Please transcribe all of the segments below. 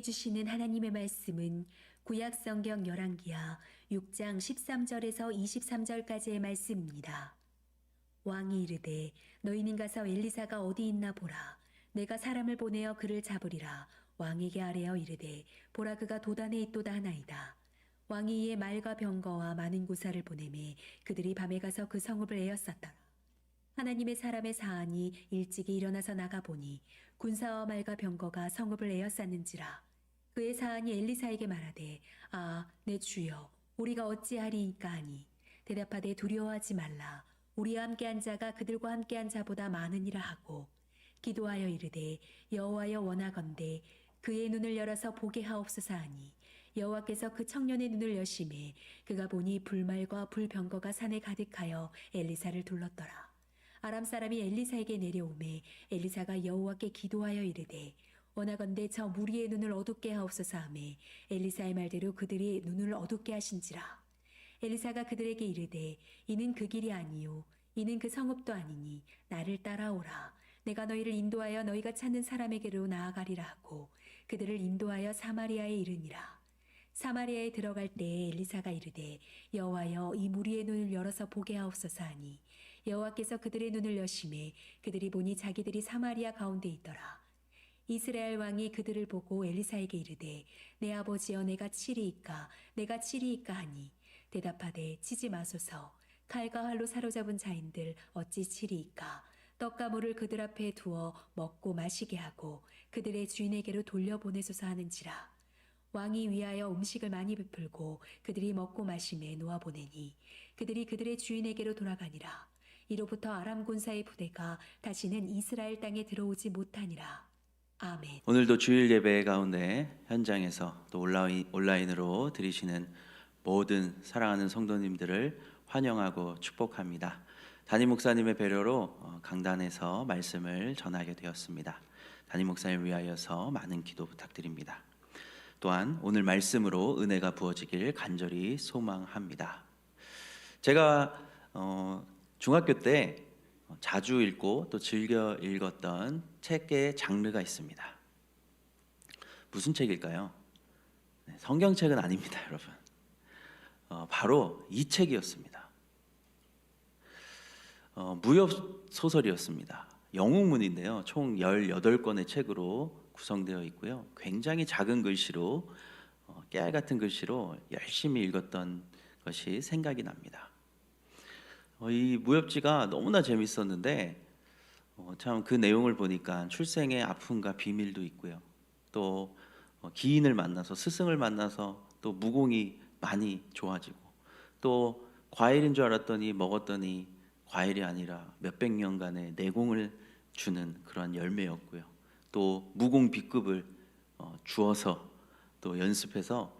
주시는 하나님의 말씀은 구약 성경 열왕기하 6장 13절에서 23절까지의 말씀입니다. 왕이 이르되 너희는 가서 엘리사가 어디 있나 보라. 내가 사람을 보내어 그를 잡으리라. 왕에게 아뢰어 이르되 보라 그가 도단에 있도다 하나이다. 왕이 이에 말과 병거와 많은 구사를 보내매 그들이 밤에 가서 그 성읍을 에워쌌더라. 하나님의 사람의 사안이 일찍이 일어나서 나가보니 군사와 말과 병거가 성읍을 에워쌌는지라. 그의 사안이 엘리사에게 말하되 내 주여 우리가 어찌하리이까 하니 대답하되 두려워하지 말라. 우리와 함께한 자가 그들과 함께한 자보다 많으니라 하고 기도하여 이르되 여호와여 원하건대 그의 눈을 열어서 보게 하옵소서 하니 여호와께서 그 청년의 눈을 여심해 그가 보니 불말과 불병거가 산에 가득하여 엘리사를 둘렀더라. 아람 사람이 엘리사에게 내려오매 엘리사가 여호와께 기도하여 이르되 원하건대 저 무리의 눈을 어둡게 하옵소서 하매 엘리사의 말대로 그들이 눈을 어둡게 하신지라. 엘리사가 그들에게 이르되 이는 그 길이 아니요 이는 그 성읍도 아니니 나를 따라오라. 내가 너희를 인도하여 너희가 찾는 사람에게로 나아가리라 하고 그들을 인도하여 사마리아에 이르니라. 사마리아에 들어갈 때에 엘리사가 이르되 여호와여 이 무리의 눈을 열어서 보게 하옵소서 하니 여호와께서 그들의 눈을 여심해 그들이 보니 자기들이 사마리아 가운데 있더라. 이스라엘 왕이 그들을 보고 엘리사에게 이르되 내 아버지여 내가 치리이까 내가 치리이까 하니 대답하되 치지 마소서. 칼과 활로 사로잡은 자인들 어찌 치리이까. 떡과 물을 그들 앞에 두어 먹고 마시게 하고 그들의 주인에게로 돌려보내소서 하는지라. 왕이 위하여 음식을 많이 베풀고 그들이 먹고 마심에 놓아보내니 그들이 그들의 주인에게로 돌아가니라. 이로부터 아람 군사의 부대가 다시는 이스라엘 땅에 들어오지 못하니라. 아멘. 오늘도 주일 예배 가운데 현장에서 또 온라인으로 들으시는 모든 사랑하는 성도님들을 환영하고 축복합니다. 담임 목사님의 배려로 강단에서 말씀을 전하게 되었습니다. 담임 목사님 위하여서 많은 기도 부탁드립니다. 또한 오늘 말씀으로 은혜가 부어지길 간절히 소망합니다. 제가 중학교 때 자주 읽고 또 즐겨 읽었던 책의 장르가 있습니다. 무슨 책일까요? 성경책은 아닙니다, 여러분. 바로 이 책이었습니다. 무협 소설이었습니다. 영웅문인데요. 총 18권의 책으로 구성되어 있고요. 굉장히 작은 글씨로 깨알 같은 글씨로 열심히 읽었던 것이 생각이 납니다. 이 무협지가 너무나 재밌었는데 참 그 내용을 보니까 출생의 아픔과 비밀도 있고요. 또 기인을 만나서 스승을 만나서 또 무공이 많이 좋아지고 또 과일인 줄 알았더니 먹었더니 과일이 아니라 몇백 년간의 내공을 주는 그런 열매였고요. 또 무공 B급을 주어서 또 연습해서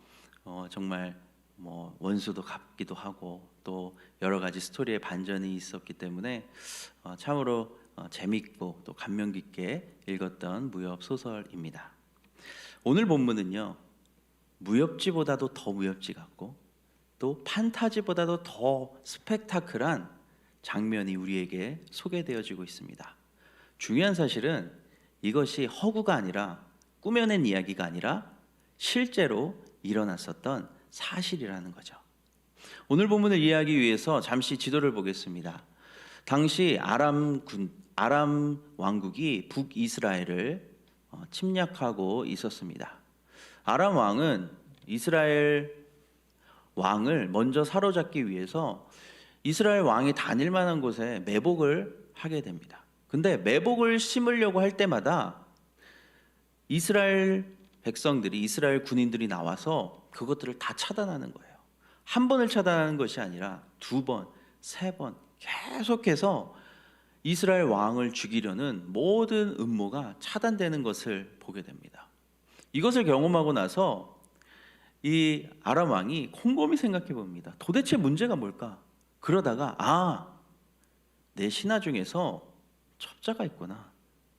정말 원수도 갚기도 하고 또 여러 가지 스토리의 반전이 있었기 때문에 참으로 재밌고 또 감명 깊게 읽었던 무협 소설입니다. 오늘 본문은요, 무협지보다도 더 무협지 같고 또 판타지보다도 더 스펙타클한 장면이 우리에게 소개되어지고 있습니다. 중요한 사실은 이것이 허구가 아니라 꾸며낸 이야기가 아니라 실제로 일어났었던 사실이라는 거죠. 오늘 본문을 이해하기 위해서 잠시 지도를 보겠습니다. 당시 아람 왕국이 북이스라엘을 침략하고 있었습니다. 아람 왕은 이스라엘 왕을 먼저 사로잡기 위해서 이스라엘 왕이 다닐 만한 곳에 매복을 하게 됩니다. 근데 매복을 심으려고 할 때마다 이스라엘 백성들이, 이스라엘 군인들이 나와서 그것들을 다 차단하는 거예요. 한 번을 차단하는 것이 아니라 두 번, 세 번 계속해서 이스라엘 왕을 죽이려는 모든 음모가 차단되는 것을 보게 됩니다. 이것을 경험하고 나서 이 아람 왕이 곰곰이 생각해 봅니다. 도대체 문제가 뭘까? 그러다가 내 신하 중에서 첩자가 있구나.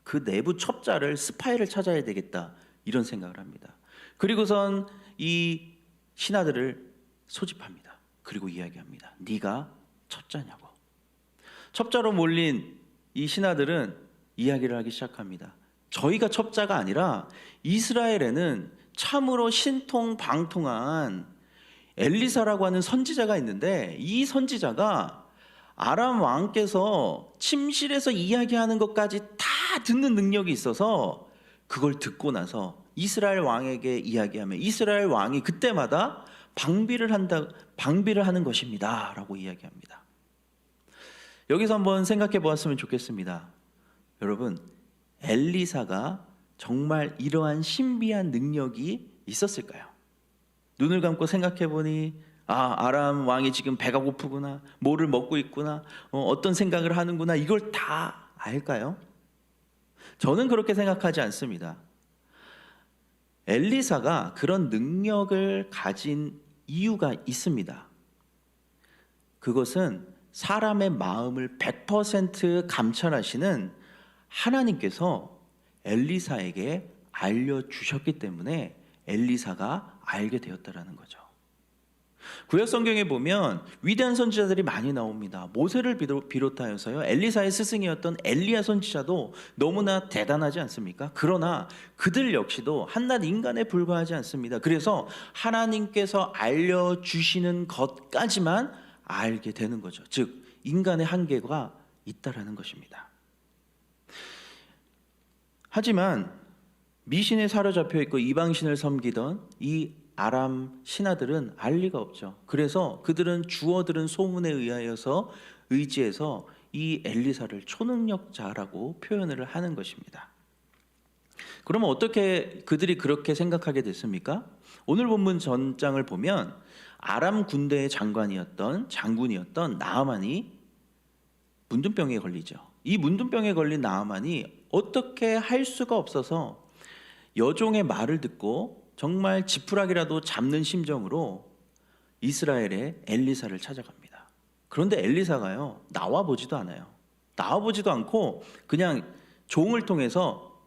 그 내부 첩자를, 스파이를 찾아야 되겠다. 이런 생각을 합니다. 그리고선 이 신하들을 소집합니다. 그리고 이야기합니다. 네가 첩자냐고. 첩자로 몰린 이 신하들은 이야기를 하기 시작합니다. 저희가 첩자가 아니라 이스라엘에는 참으로 신통방통한 엘리사라고 하는 선지자가 있는데, 이 선지자가 아람 왕께서 침실에서 이야기하는 것까지 다 듣는 능력이 있어서 그걸 듣고 나서 이스라엘 왕에게 이야기하면 이스라엘 왕이 그때마다 방비를 하는 것입니다라고 이야기합니다. 여기서 한번 생각해 보았으면 좋겠습니다. 여러분, 엘리사가 정말 이러한 신비한 능력이 있었을까요? 눈을 감고 생각해 보니 아람 왕이 지금 배가 고프구나, 뭐를 먹고 있구나, 어떤 생각을 하는구나, 이걸 다 알까요? 저는 그렇게 생각하지 않습니다. 엘리사가 그런 능력을 가진 이유가 있습니다. 그것은 사람의 마음을 100% 감찰하시는 하나님께서 엘리사에게 알려주셨기 때문에 엘리사가 알게 되었다라는 거죠. 구약 성경에 보면 위대한 선지자들이 많이 나옵니다. 모세를 비롯하여서요, 엘리사의 스승이었던 엘리야 선지자도 너무나 대단하지 않습니까? 그러나 그들 역시도 한낱 인간에 불과하지 않습니다. 그래서 하나님께서 알려주시는 것까지만 알게 되는 거죠. 즉 인간의 한계가 있다라는 것입니다. 하지만 미신에 사로잡혀 있고 이방신을 섬기던 이 아람 신하들은 알 리가 없죠. 그래서 그들은 주워들은 소문에 의지해서 이 엘리사를 초능력자라고 표현을 하는 것입니다. 그러면 어떻게 그들이 그렇게 생각하게 됐습니까? 오늘 본문 전장을 보면 아람 군대의 장군이었던 나아만이 문둥병에 걸리죠. 이 문둥병에 걸린 나아만이 어떻게 할 수가 없어서 여종의 말을 듣고 정말 지푸라기라도 잡는 심정으로 이스라엘의 엘리사를 찾아갑니다. 그런데 엘리사가요, 나와보지도 않아요. 나와보지도 않고 그냥 종을 통해서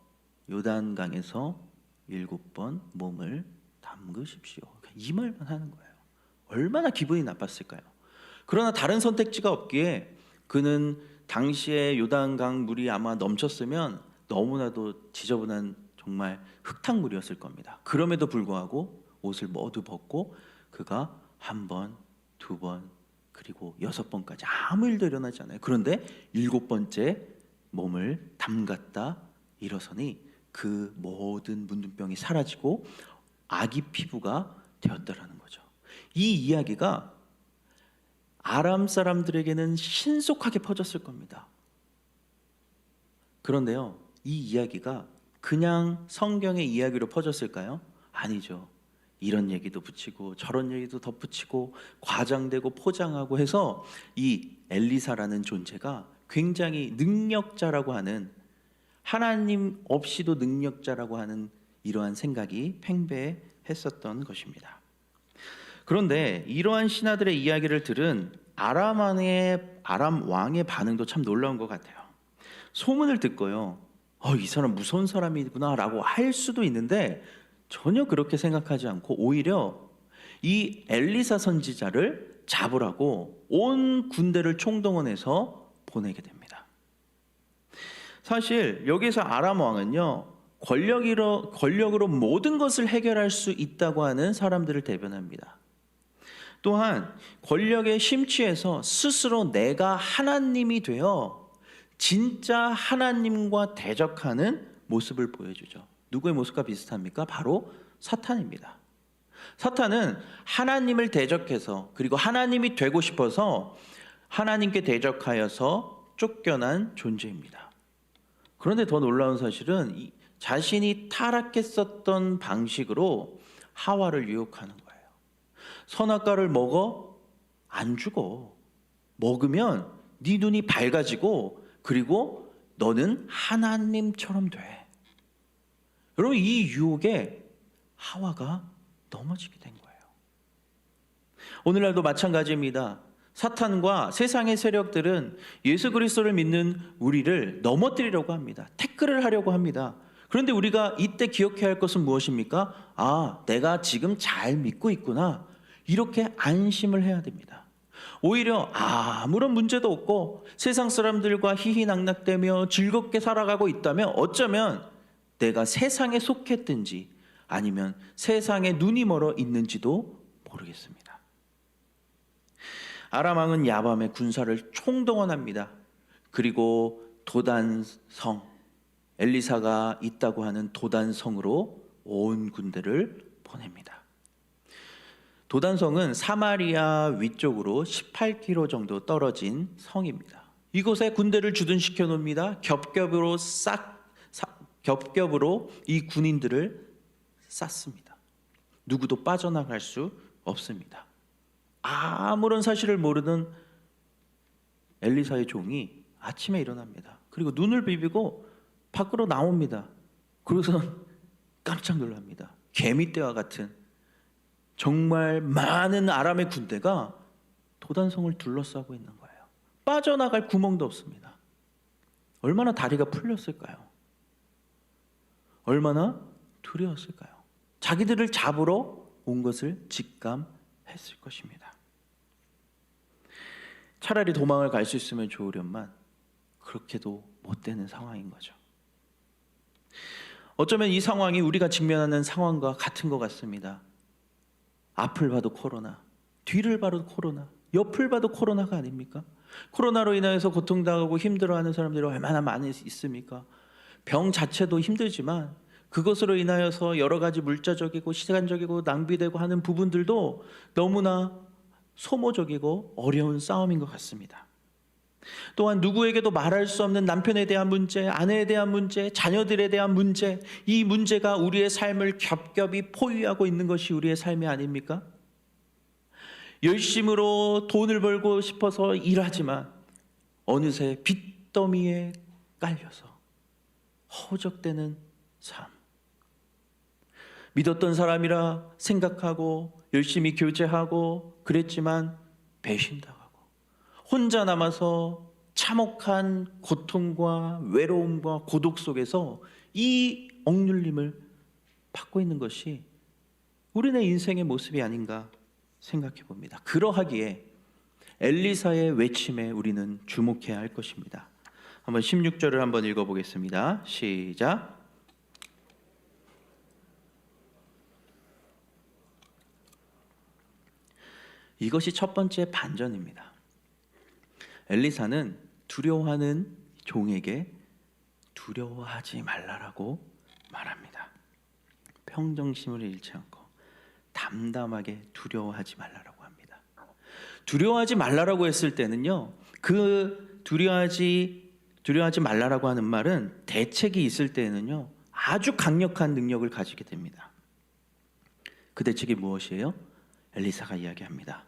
요단강에서 7번 몸을 담그십시오, 이 말만 하는 거예요. 얼마나 기분이 나빴을까요? 그러나 다른 선택지가 없기에 그는 당시에 요단강 물이 아마 넘쳤으면 너무나도 지저분한 정말 흙탕물이었을 겁니다. 그럼에도 불구하고 옷을 모두 벗고 그가 1번, 2번, 그리고 6번까지 아무 일도 일어나지 않아요. 그런데 7번째 몸을 담갔다 일어서니 그 모든 문둥병이 사라지고 아기 피부가 되었다라는 거죠. 이 이야기가 아람 사람들에게는 신속하게 퍼졌을 겁니다. 그런데요, 이 이야기가 그냥 성경의 이야기로 퍼졌을까요? 아니죠. 이런 얘기도 붙이고 저런 얘기도 덧붙이고 과장되고 포장하고 해서 이 엘리사라는 존재가 굉장히 능력자라고 하는, 하나님 없이도 능력자라고 하는 이러한 생각이 팽배했었던 것입니다. 그런데 이러한 신하들의 이야기를 들은 아람 왕의 반응도 참 놀라운 것 같아요. 소문을 듣고요, 이 사람 무서운 사람이구나 라고 할 수도 있는데 전혀 그렇게 생각하지 않고 오히려 이 엘리사 선지자를 잡으라고 온 군대를 총동원해서 보내게 됩니다. 사실 여기서 아람 왕은요, 권력으로 모든 것을 해결할 수 있다고 하는 사람들을 대변합니다. 또한 권력에 심취해서 스스로 내가 하나님이 되어 진짜 하나님과 대적하는 모습을 보여주죠. 누구의 모습과 비슷합니까? 바로 사탄입니다. 사탄은 하나님을 대적해서, 그리고 하나님이 되고 싶어서 하나님께 대적하여서 쫓겨난 존재입니다. 그런데 더 놀라운 사실은 자신이 타락했었던 방식으로 하와를 유혹하는 거예요. 선악과를 먹어? 안 죽어. 먹으면 네 눈이 밝아지고 그리고 너는 하나님처럼 돼. 여러분, 이 유혹에 하와가 넘어지게 된 거예요. 오늘날도 마찬가지입니다. 사탄과 세상의 세력들은 예수 그리스도를 믿는 우리를 넘어뜨리려고 합니다. 태클을 하려고 합니다. 그런데 우리가 이때 기억해야 할 것은 무엇입니까? 내가 지금 잘 믿고 있구나. 이렇게 안심을 해야 됩니다. 오히려 아무런 문제도 없고 세상 사람들과 희희낙낙대며 즐겁게 살아가고 있다면 어쩌면 내가 세상에 속했든지 아니면 세상에 눈이 멀어 있는지도 모르겠습니다. 아람 왕은 야밤에 군사를 총동원합니다. 그리고 도단성, 엘리사가 있다고 하는 도단성으로 온 군대를 보냅니다. 도단성은 사마리아 위쪽으로 18km 정도 떨어진 성입니다. 이곳에 군대를 주둔시켜 놓습니다. 겹겹으로 이 군인들을 쌌습니다. 누구도 빠져나갈 수 없습니다. 아무런 사실을 모르는 엘리사의 종이 아침에 일어납니다. 그리고 눈을 비비고 밖으로 나옵니다. 그래서 깜짝 놀랍니다. 개미떼와 같은 정말 많은 아람의 군대가 도단성을 둘러싸고 있는 거예요. 빠져나갈 구멍도 없습니다. 얼마나 다리가 풀렸을까요? 얼마나 두려웠을까요? 자기들을 잡으러 온 것을 직감했을 것입니다. 차라리 도망을 갈 수 있으면 좋으련만 그렇게도 못 되는 상황인 거죠. 어쩌면 이 상황이 우리가 직면하는 상황과 같은 것 같습니다. 앞을 봐도 코로나, 뒤를 봐도 코로나, 옆을 봐도 코로나가 아닙니까? 코로나로 인해서 고통당하고 힘들어하는 사람들이 얼마나 많이 있습니까? 병 자체도 힘들지만 그것으로 인하여서 여러 가지 물자적이고 시간적이고 낭비되고 하는 부분들도 너무나 소모적이고 어려운 싸움인 것 같습니다. 또한 누구에게도 말할 수 없는 남편에 대한 문제, 아내에 대한 문제, 자녀들에 대한 문제, 이 문제가 우리의 삶을 겹겹이 포위하고 있는 것이 우리의 삶이 아닙니까? 열심으로 돈을 벌고 싶어서 일하지만 어느새 빚더미에 깔려서 허우적대는 삶. 믿었던 사람이라 생각하고 열심히 교제하고 그랬지만 배신당하고 혼자 남아서 참혹한 고통과 외로움과 고독 속에서 이 억눌림을 받고 있는 것이 우리네 인생의 모습이 아닌가 생각해 봅니다. 그러하기에 엘리사의 외침에 우리는 주목해야 할 것입니다. 한번 16절을 한번 읽어보겠습니다. 시작. 이것이 첫 번째 반전입니다. 엘리사는 두려워하는 종에게 두려워하지 말라라고 말합니다. 평정심을 잃지 않고 담담하게 두려워하지 말라라고 합니다. 두려워하지 말라라고 했을 때는요, 그 두려워하지 말라라고 하는 말은 대책이 있을 때에는요 아주 강력한 능력을 가지게 됩니다. 그 대책이 무엇이에요? 엘리사가 이야기합니다.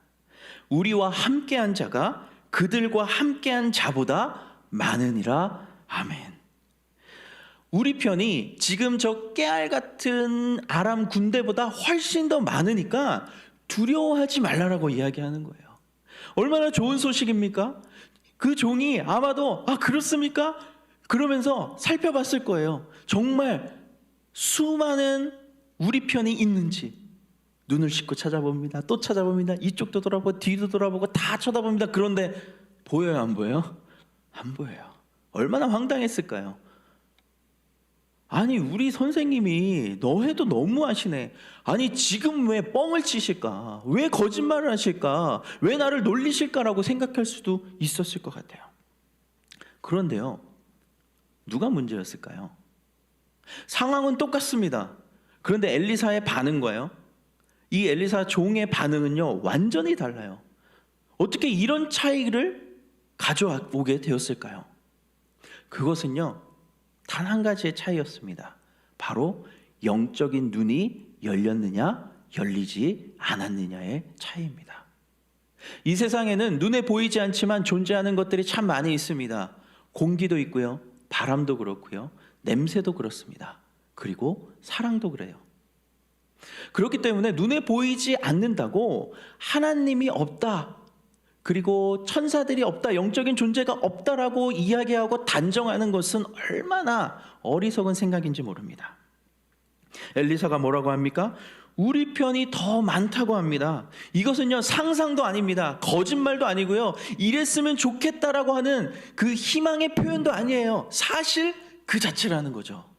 우리와 함께한 자가 그들과 함께한 자보다 많으니라. 아멘. 우리 편이 지금 저 깨알 같은 아람 군대보다 훨씬 더 많으니까 두려워하지 말라라고 이야기하는 거예요. 얼마나 좋은 소식입니까? 그 종이 아마도 그렇습니까? 그러면서 살펴봤을 거예요. 정말 수많은 우리 편이 있는지 눈을 씻고 찾아봅니다. 또 찾아봅니다. 이쪽도 돌아보고 뒤도 돌아보고 다 쳐다봅니다. 그런데 보여요, 안 보여요? 안 보여요. 얼마나 황당했을까요? 아니, 우리 선생님이 너 해도 너무하시네. 아니, 지금 왜 뻥을 치실까? 왜 거짓말을 하실까? 왜 나를 놀리실까라고 생각할 수도 있었을 것 같아요. 그런데요, 누가 문제였을까요? 상황은 똑같습니다. 그런데 엘리사의 반응과요, 이 엘리사 종의 반응은요 완전히 달라요. 어떻게 이런 차이를 가져오게 되었을까요? 그것은요 단 한 가지의 차이였습니다. 바로 영적인 눈이 열렸느냐 열리지 않았느냐의 차이입니다. 이 세상에는 눈에 보이지 않지만 존재하는 것들이 참 많이 있습니다. 공기도 있고요, 바람도 그렇고요, 냄새도 그렇습니다. 그리고 사랑도 그래요. 그렇기 때문에 눈에 보이지 않는다고 하나님이 없다, 그리고 천사들이 없다, 영적인 존재가 없다라고 이야기하고 단정하는 것은 얼마나 어리석은 생각인지 모릅니다. 엘리사가 뭐라고 합니까? 우리 편이 더 많다고 합니다. 이것은요 상상도 아닙니다. 거짓말도 아니고요, 이랬으면 좋겠다라고 하는 그 희망의 표현도 아니에요. 사실 그 자체라는 거죠.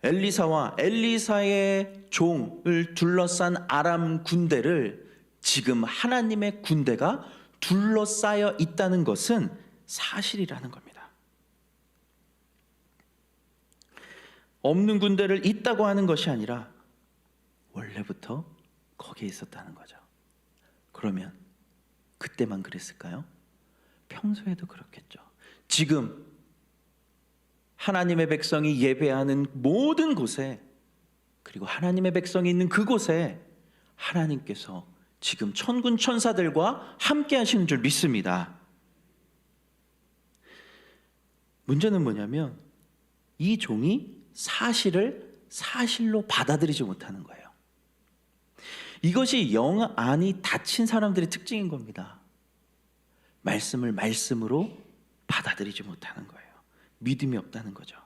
엘리사와 엘리사의 종을 둘러싼 아람 군대를 지금 하나님의 군대가 둘러싸여 있다는 것은 사실이라는 겁니다. 없는 군대를 있다고 하는 것이 아니라 원래부터 거기에 있었다는 거죠. 그러면 그때만 그랬을까요? 평소에도 그렇겠죠. 지금 하나님의 백성이 예배하는 모든 곳에, 그리고 하나님의 백성이 있는 그곳에 하나님께서 지금 천군 천사들과 함께 하시는 줄 믿습니다. 문제는 뭐냐면 이 종이 사실을 사실로 받아들이지 못하는 거예요. 이것이 영 안이 닫힌 사람들의 특징인 겁니다. 말씀을 말씀으로 받아들이지 못하는 거예요. 믿음이 없다는 거죠.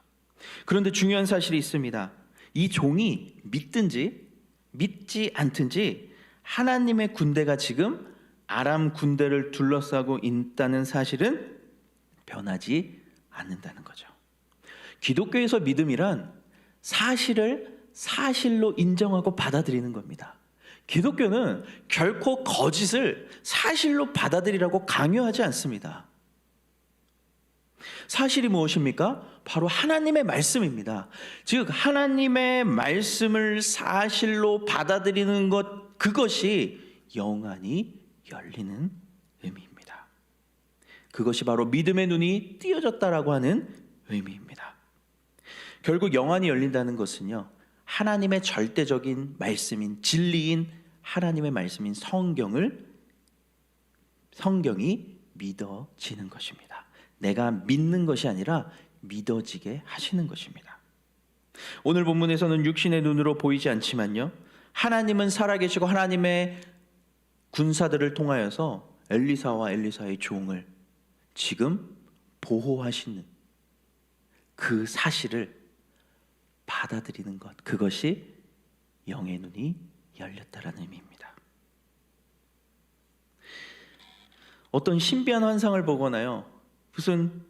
그런데 중요한 사실이 있습니다. 이 종이 믿든지 믿지 않든지 하나님의 군대가 지금 아람 군대를 둘러싸고 있다는 사실은 변하지 않는다는 거죠. 기독교에서 믿음이란 사실을 사실로 인정하고 받아들이는 겁니다. 기독교는 결코 거짓을 사실로 받아들이라고 강요하지 않습니다. 사실이 무엇입니까? 바로 하나님의 말씀입니다. 즉 하나님의 말씀을 사실로 받아들이는 것, 그것이 영안이 열리는 의미입니다. 그것이 바로 믿음의 눈이 띄어졌다라고 하는 의미입니다. 결국 영안이 열린다는 것은요, 하나님의 절대적인 말씀인 진리인 하나님의 말씀인 성경이 믿어지는 것입니다. 내가 믿는 것이 아니라 믿어지게 하시는 것입니다. 오늘 본문에서는 육신의 눈으로 보이지 않지만요, 하나님은 살아계시고 하나님의 군사들을 통하여서 엘리사와 엘리사의 종을 지금 보호하시는 그 사실을 받아들이는 것, 그것이 영의 눈이 열렸다라는 의미입니다. 어떤 신비한 환상을 보거나요, 무슨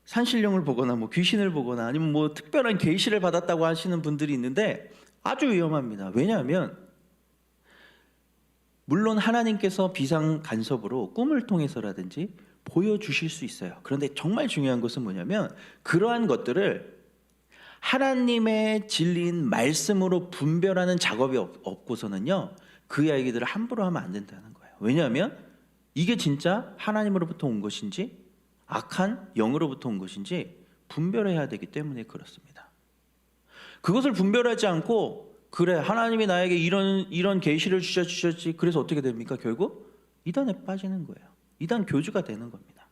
산신령을 보거나 뭐 귀신을 보거나 아니면 뭐 특별한 계시를 받았다고 하시는 분들이 있는데 아주 위험합니다. 왜냐하면 물론 하나님께서 비상 간섭으로 꿈을 통해서라든지 보여주실 수 있어요. 그런데 정말 중요한 것은 뭐냐면 그러한 것들을 하나님의 진리인 말씀으로 분별하는 작업이 없고서는요, 그 이야기들을 함부로 하면 안 된다는 거예요. 왜냐하면 이게 진짜 하나님으로부터 온 것인지 악한 영으로부터 온 것인지 분별해야 되기 때문에 그렇습니다. 그것을 분별하지 않고 그래 하나님이 나에게 이런 계시를 주셨지, 그래서 어떻게 됩니까? 결국 이단에 빠지는 거예요. 이단 교주가 되는 겁니다.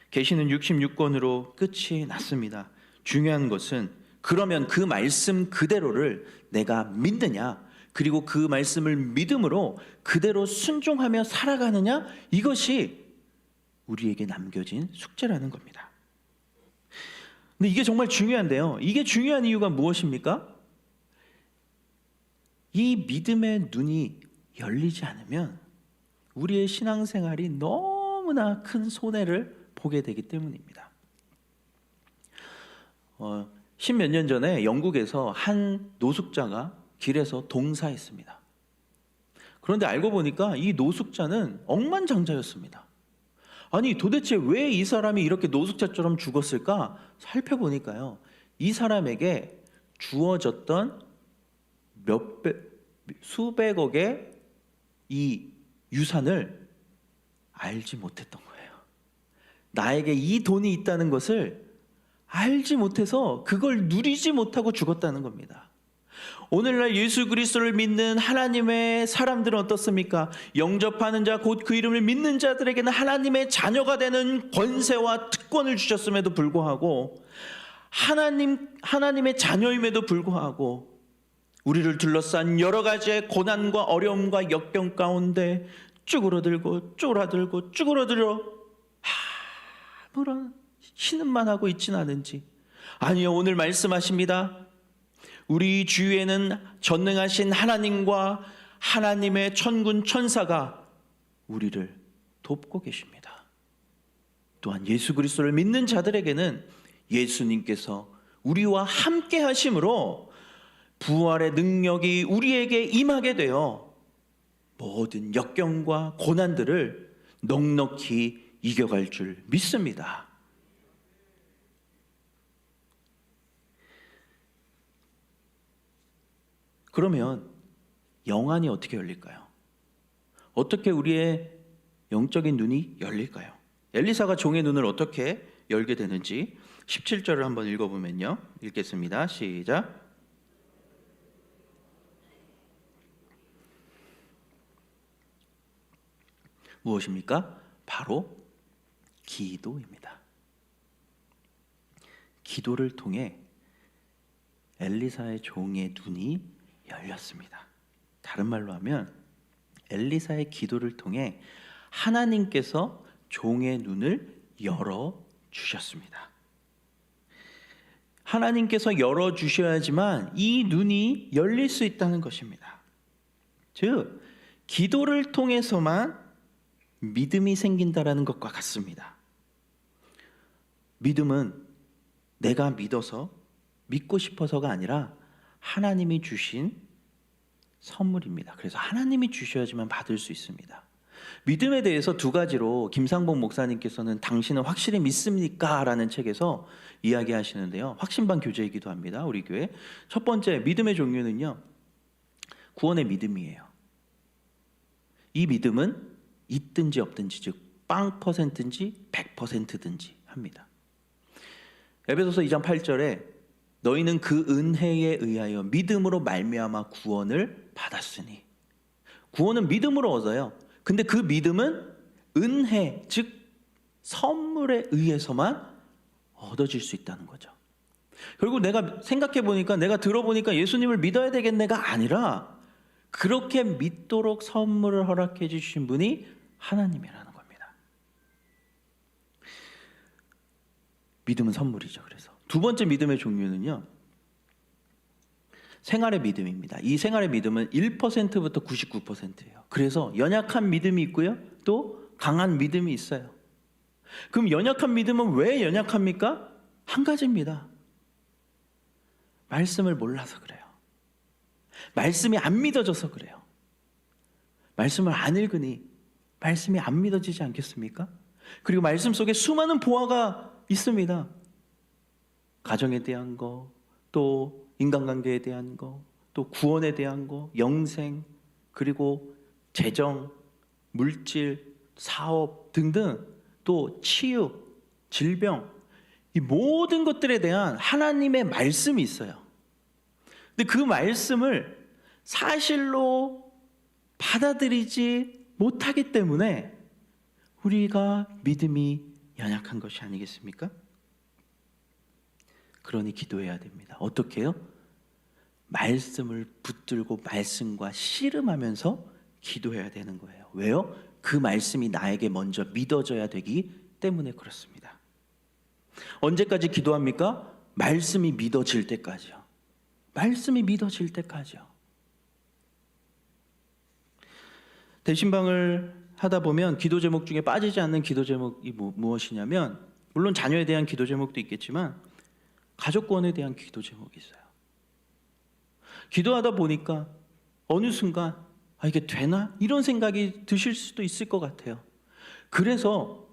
계시는 66권으로 끝이 났습니다. 중요한 것은 그러면 그 말씀 그대로를 내가 믿느냐, 그리고 그 말씀을 믿음으로 그대로 순종하며 살아가느냐, 이것이 우리에게 남겨진 숙제라는 겁니다. 근데 이게 정말 중요한데요, 이게 중요한 이유가 무엇입니까? 이 믿음의 눈이 열리지 않으면 우리의 신앙생활이 너무나 큰 손해를 보게 되기 때문입니다. 10몇 년 전에 영국에서 한 노숙자가 길에서 동사했습니다. 그런데 알고 보니까 이 노숙자는 억만장자였습니다. 아니 도대체 왜 이 사람이 이렇게 노숙자처럼 죽었을까 살펴보니까요, 이 사람에게 주어졌던 수백억의 이 유산을 알지 못했던 거예요. 나에게 이 돈이 있다는 것을 알지 못해서 그걸 누리지 못하고 죽었다는 겁니다. 오늘날 예수 그리스도를 믿는 하나님의 사람들은 어떻습니까? 영접하는 자, 곧 그 이름을 믿는 자들에게는 하나님의 자녀가 되는 권세와 특권을 주셨음에도 불구하고, 하나님의 자녀임에도 불구하고 우리를 둘러싼 여러 가지의 고난과 어려움과 역경 가운데 쭈그러들고 쭈그러들어 아무런 신음만 하고 있지는 않은지. 아니요, 오늘 말씀하십니다. 우리 주위에는 전능하신 하나님과 하나님의 천군 천사가 우리를 돕고 계십니다. 또한 예수 그리스도를 믿는 자들에게는 예수님께서 우리와 함께 하심으로 부활의 능력이 우리에게 임하게 되어 모든 역경과 고난들을 넉넉히 이겨갈 줄 믿습니다. 그러면 영안이 어떻게 열릴까요? 어떻게 우리의 영적인 눈이 열릴까요? 엘리사가 종의 눈을 어떻게 열게 되는지 17절을 한번 읽어보면요. 읽겠습니다. 시작. 무엇입니까? 바로 기도입니다. 기도를 통해 엘리사의 종의 눈이 열렸습니다. 다른 말로 하면 엘리사의 기도를 통해 하나님께서 종의 눈을 열어 주셨습니다. 하나님께서 열어 주셔야지만 이 눈이 열릴 수 있다는 것입니다. 즉, 기도를 통해서만 믿음이 생긴다라는 것과 같습니다. 믿음은 내가 믿어서 믿고 싶어서가 아니라 하나님이 주신 선물입니다. 그래서 하나님이 주셔야지만 받을 수 있습니다. 믿음에 대해서 두 가지로 김상복 목사님께서는 당신은 확실히 믿습니까? 라는 책에서 이야기하시는데요. 확신반 교제이기도 합니다. 우리 교회. 첫 번째, 믿음의 종류는요, 구원의 믿음이에요. 이 믿음은 있든지 없든지, 즉 0%인지 100%든지 합니다. 에베소서 2장 8절에 너희는 그 은혜에 의하여 믿음으로 말미암아 구원을 받았으니, 구원은 믿음으로 얻어요. 근데 그 믿음은 은혜, 즉 선물에 의해서만 얻어질 수 있다는 거죠. 그리고 내가 생각해 보니까, 내가 들어보니까 예수님을 믿어야 되겠네가 아니라 그렇게 믿도록 선물을 허락해 주신 분이 하나님이라는 겁니다. 믿음은 선물이죠. 그래서 두 번째 믿음의 종류는요, 생활의 믿음입니다. 이 생활의 믿음은 1%부터 99%예요. 그래서 연약한 믿음이 있고요, 또 강한 믿음이 있어요. 그럼 연약한 믿음은 왜 연약합니까? 한 가지입니다. 말씀을 몰라서 그래요. 말씀이 안 믿어져서 그래요. 말씀을 안 읽으니 말씀이 안 믿어지지 않겠습니까? 그리고 말씀 속에 수많은 보화가 있습니다. 가정에 대한 거, 또 인간관계에 대한 거, 또 구원에 대한 거, 영생, 그리고 재정, 물질, 사업 등등, 또 치유, 질병, 이 모든 것들에 대한 하나님의 말씀이 있어요. 근데 그 말씀을 사실로 받아들이지 못하기 때문에 우리가 믿음이 연약한 것이 아니겠습니까? 그러니 기도해야 됩니다. 어떻게 해요? 말씀을 붙들고 말씀과 씨름하면서 기도해야 되는 거예요. 왜요? 그 말씀이 나에게 먼저 믿어져야 되기 때문에 그렇습니다. 언제까지 기도합니까? 말씀이 믿어질 때까지요. 말씀이 믿어질 때까지요. 대신방을 하다 보면 기도 제목 중에 빠지지 않는 기도 제목이 무엇이냐면, 물론 자녀에 대한 기도 제목도 있겠지만 가족 구원에 대한 기도 제목이 있어요. 기도하다 보니까 어느 순간 이게 되나? 이런 생각이 드실 수도 있을 것 같아요. 그래서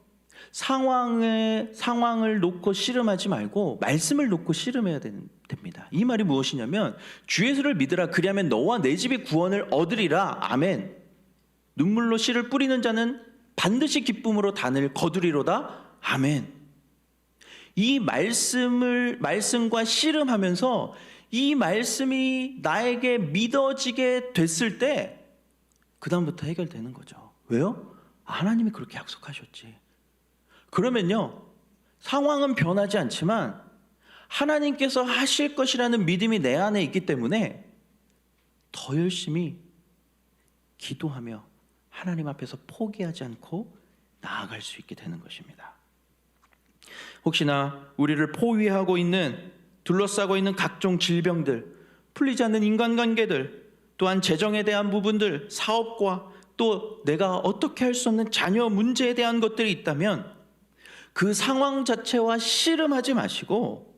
상황을 놓고 씨름하지 말고 말씀을 놓고 씨름해야 됩니다. 이 말이 무엇이냐면, 주 예수를 믿으라, 그리하면 너와 내 집이 구원을 얻으리라. 아멘. 눈물로 씨를 뿌리는 자는 반드시 기쁨으로 단을 거두리로다. 아멘. 이 말씀과 씨름하면서 이 말씀이 나에게 믿어지게 됐을 때 그 다음부터 해결되는 거죠. 왜요? 하나님이 그렇게 약속하셨지. 그러면요, 상황은 변하지 않지만 하나님께서 하실 것이라는 믿음이 내 안에 있기 때문에 더 열심히 기도하며 하나님 앞에서 포기하지 않고 나아갈 수 있게 되는 것입니다. 혹시나 우리를 포위하고 있는, 둘러싸고 있는 각종 질병들, 풀리지 않는 인간관계들, 또한 재정에 대한 부분들, 사업과 또 내가 어떻게 할 수 없는 자녀 문제에 대한 것들이 있다면 그 상황 자체와 씨름하지 마시고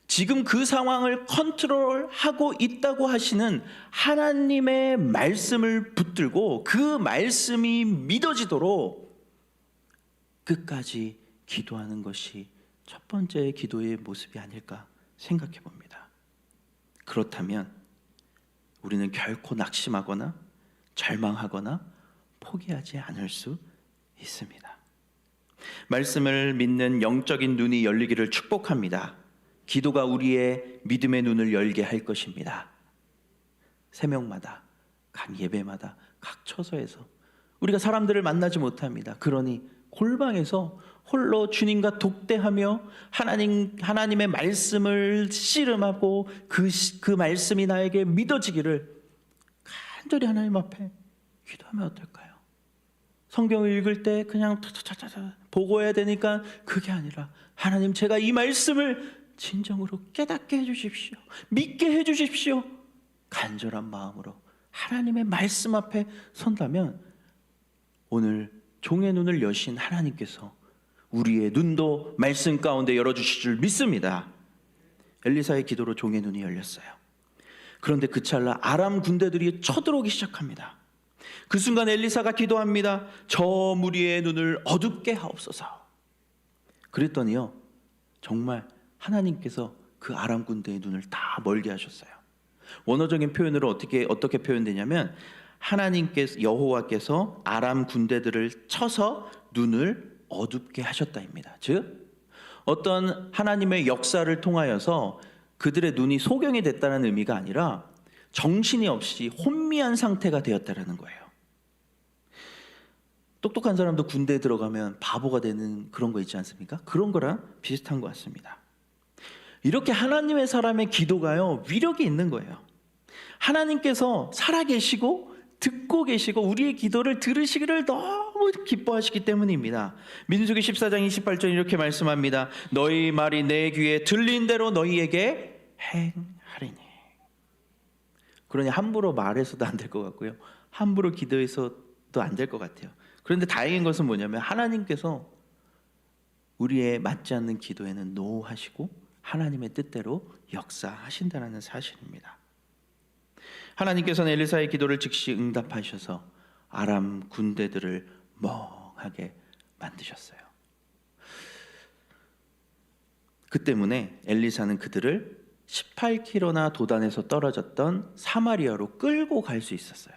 지금 그 상황을 컨트롤하고 있다고 하시는 하나님의 말씀을 붙들고 그 말씀이 믿어지도록 끝까지 기도하는 것이 첫 번째 기도의 모습이 아닐까 생각해 봅니다. 그렇다면 우리는 결코 낙심하거나 절망하거나 포기하지 않을 수 있습니다. 말씀을 믿는 영적인 눈이 열리기를 축복합니다. 기도가 우리의 믿음의 눈을 열게 할 것입니다. 새벽마다, 각 예배마다, 각 처소에서 우리가 사람들을 만나지 못합니다. 그러니 골방에서 홀로 주님과 독대하며 하나님의 말씀을 씨름하고 그 말씀이 나에게 믿어지기를 간절히 하나님 앞에 기도하면 어떨까요? 성경을 읽을 때 그냥 차차차차 보고 해야 되니까 그게 아니라 하나님, 제가 이 말씀을 진정으로 깨닫게 해주십시오. 믿게 해주십시오. 간절한 마음으로 하나님의 말씀 앞에 선다면 오늘 종의 눈을 여신 하나님께서 우리의 눈도 말씀 가운데 열어주실 줄 믿습니다. 엘리사의 기도로 종의 눈이 열렸어요. 그런데 그 찰나 아람 군대들이 쳐들어오기 시작합니다. 그 순간 엘리사가 기도합니다. 저 무리의 눈을 어둡게 하옵소서. 그랬더니요, 정말 하나님께서 그 아람 군대의 눈을 다 멀게 하셨어요. 원어적인 표현으로 어떻게 표현되냐면, 하나님께서, 여호와께서 아람 군대들을 쳐서 눈을 어둡게 하셨다입니다. 즉 어떤 하나님의 역사를 통하여서 그들의 눈이 소경이 됐다는 의미가 아니라 정신이 없이 혼미한 상태가 되었다는 거예요. 똑똑한 사람도 군대에 들어가면 바보가 되는 그런 거 있지 않습니까? 그런 거랑 비슷한 것 같습니다. 이렇게 하나님의 사람의 기도가요, 위력이 있는 거예요. 하나님께서 살아계시고 듣고 계시고 우리의 기도를 들으시기를 너무 기뻐하시기 때문입니다. 민수기 14장 28절 이렇게 말씀합니다. 너희 말이 내 귀에 들린 대로 너희에게 행하리니. 그러니 함부로 말해서도 안 될 것 같고요, 함부로 기도해서도 안 될 것 같아요. 그런데 다행인 것은 뭐냐면 하나님께서 우리의 맞지 않는 기도에는 노하시고 하나님의 뜻대로 역사하신다는 사실입니다. 하나님께서는 엘리사의 기도를 즉시 응답하셔서 아람 군대들을 멍하게 만드셨어요. 그 때문에 엘리사는 그들을 18km나 도단에서 떨어졌던 사마리아로 끌고 갈 수 있었어요.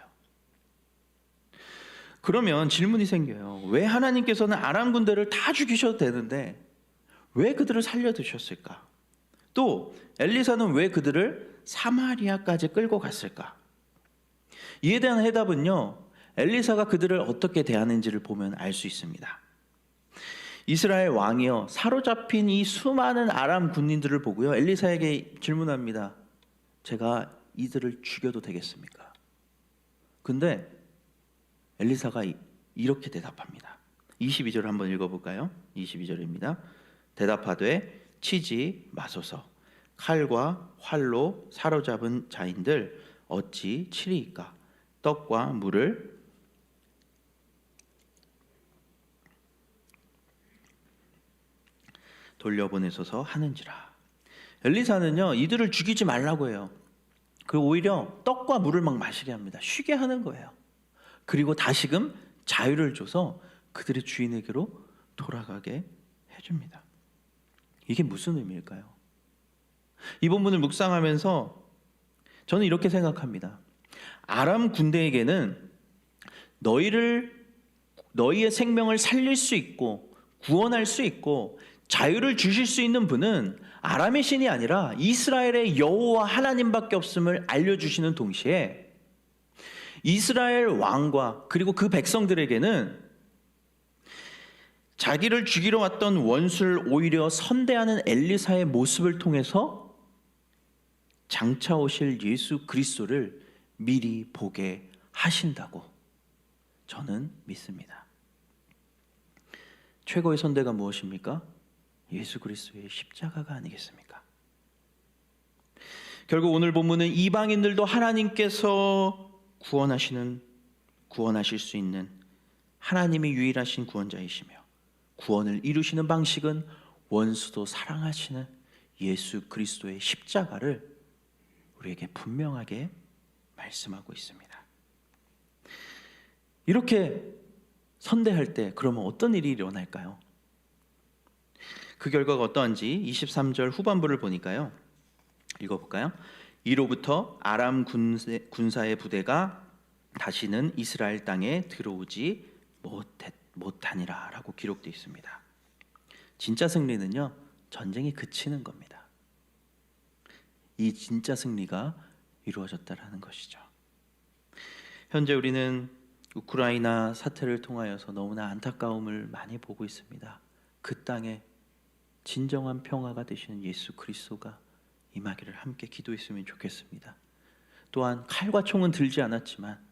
그러면 질문이 생겨요. 왜 하나님께서는 아람 군대를 다 죽이셔도 되는데 왜 그들을 살려두셨을까? 또 엘리사는 왜 그들을 사마리아까지 끌고 갔을까? 이에 대한 해답은요, 엘리사가 그들을 어떻게 대하는지를 보면 알 수 있습니다. 이스라엘 왕이요, 사로잡힌 이 수많은 아람 군인들을 보고요, 엘리사에게 질문합니다. 제가 이들을 죽여도 되겠습니까? 근데 엘리사가 이렇게 대답합니다. 22절 한번 읽어볼까요? 22절입니다. 대답하되 치지 마소서. 칼과 활로 사로잡은 자인들 어찌 치리이까? 떡과 물을 돌려보내소서 하는지라. 엘리사는요, 이들을 죽이지 말라고 해요. 그리고 오히려 떡과 물을 막 마시게 합니다. 쉬게 하는 거예요. 그리고 다시금 자유를 줘서 그들의 주인에게로 돌아가게 해줍니다. 이게 무슨 의미일까요? 이 본문을 묵상하면서 저는 이렇게 생각합니다. 아람 군대에게는 너희의 생명을 살릴 수 있고 구원할 수 있고 자유를 주실 수 있는 분은 아람의 신이 아니라 이스라엘의 여호와 하나님밖에 없음을 알려주시는 동시에 이스라엘 왕과 그리고 그 백성들에게는 자기를 죽이러 왔던 원수를 오히려 선대하는 엘리사의 모습을 통해서 장차 오실 예수 그리스도를 미리 보게 하신다고 저는 믿습니다. 최고의 선대가 무엇입니까? 예수 그리스도의 십자가가 아니겠습니까? 결국 오늘 본문은 이방인들도 하나님께서 구원하실 수 있는 하나님이 유일하신 구원자이시며 구원을 이루시는 방식은 원수도 사랑하시는 예수 그리스도의 십자가를 우리에게 분명하게 말씀하고 있습니다. 이렇게 선대할 때 그러면 어떤 일이 일어날까요? 그 결과가 어떠한지 23절 후반부를 보니까요. 읽어볼까요? 이로부터 아람 군사의 부대가 다시는 이스라엘 땅에 들어오지 못하니라 라고 기록되어 있습니다. 진짜 승리는요, 전쟁이 그치는 겁니다. 이 진짜 승리가 이루어졌다라는 것이죠. 현재 우리는 우크라이나 사태를 통하여서 너무나 안타까움을 많이 보고 있습니다. 그 땅에 진정한 평화가 되시는 예수 그리스도가 임하기를 함께 기도했으면 좋겠습니다. 또한 칼과 총은 들지 않았지만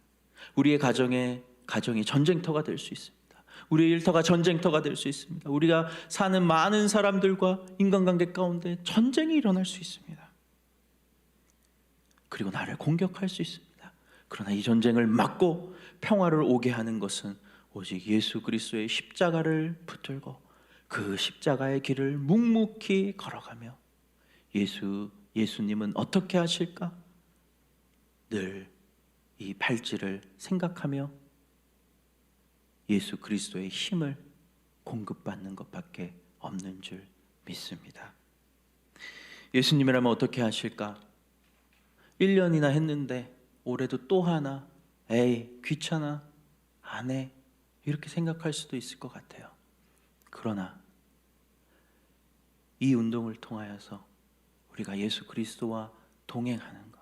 우리의 가정이 전쟁터가 될 수 있습니다. 우리의 일터가 전쟁터가 될 수 있습니다. 우리가 사는 많은 사람들과 인간관계 가운데 전쟁이 일어날 수 있습니다. 그리고 나를 공격할 수 있습니다. 그러나 이 전쟁을 막고 평화를 오게 하는 것은 오직 예수 그리스도의 십자가를 붙들고 그 십자가의 길을 묵묵히 걸어가며 예수님은 어떻게 하실까? 늘 이 발질을 생각하며 예수 그리스도의 힘을 공급받는 것밖에 없는 줄 믿습니다. 예수님이라면 어떻게 하실까? 1년이나 했는데 올해도 또 하나, 에이 귀찮아, 안 해, 이렇게 생각할 수도 있을 것 같아요. 그러나 이 운동을 통하여서 우리가 예수 그리스도와 동행하는 것,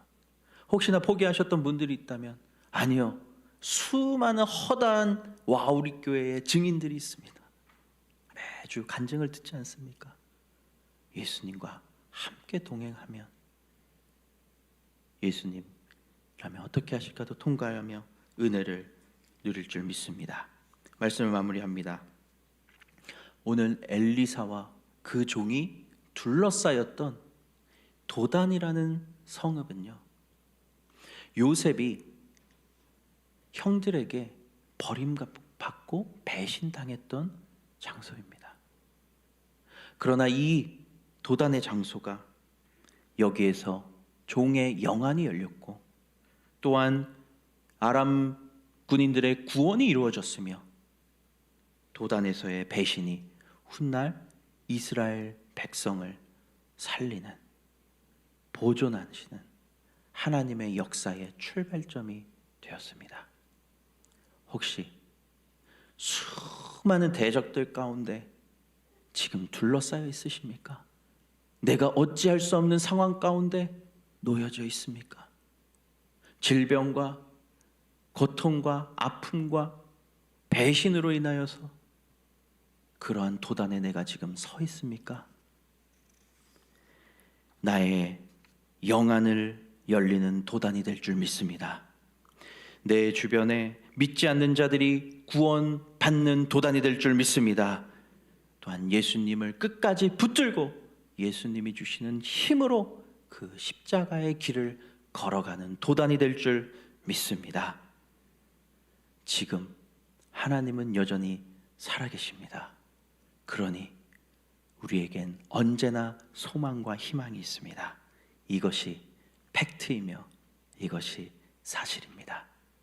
혹시나 포기하셨던 분들이 있다면 아니요, 수많은 허다한 와우리 교회의 증인들이 있습니다. 매주 간증을 듣지 않습니까? 예수님과 함께 동행하면 예수님이라면 어떻게 하실까도 통과하며 은혜를 누릴 줄 믿습니다. 말씀을 마무리합니다. 오늘 엘리사와 그 종이 둘러싸였던 도단이라는 성읍은요, 요셉이 형들에게 버림받고 배신당했던 장소입니다. 그러나 이 도단의 장소가 여기에서 종의 영안이 열렸고 또한 아람 군인들의 구원이 이루어졌으며 도단에서의 배신이 훗날 이스라엘 백성을 살리는, 보존하시는 하나님의 역사의 출발점이 되었습니다. 혹시 수많은 대적들 가운데 지금 둘러싸여 있으십니까? 내가 어찌할 수 없는 상황 가운데 놓여져 있습니까? 질병과 고통과 아픔과 배신으로 인하여서 그러한 도단에 내가 지금 서 있습니까? 나의 영안을 열리는 도단이 될 줄 믿습니다. 내 주변에 믿지 않는 자들이 구원받는 도단이 될 줄 믿습니다. 또한 예수님을 끝까지 붙들고 예수님이 주시는 힘으로 그 십자가의 길을 걸어가는 도단이 될 줄 믿습니다. 지금 하나님은 여전히 살아계십니다. 그러니 우리에겐 언제나 소망과 희망이 있습니다. 이것이 팩트이며 이것이 사실입니다.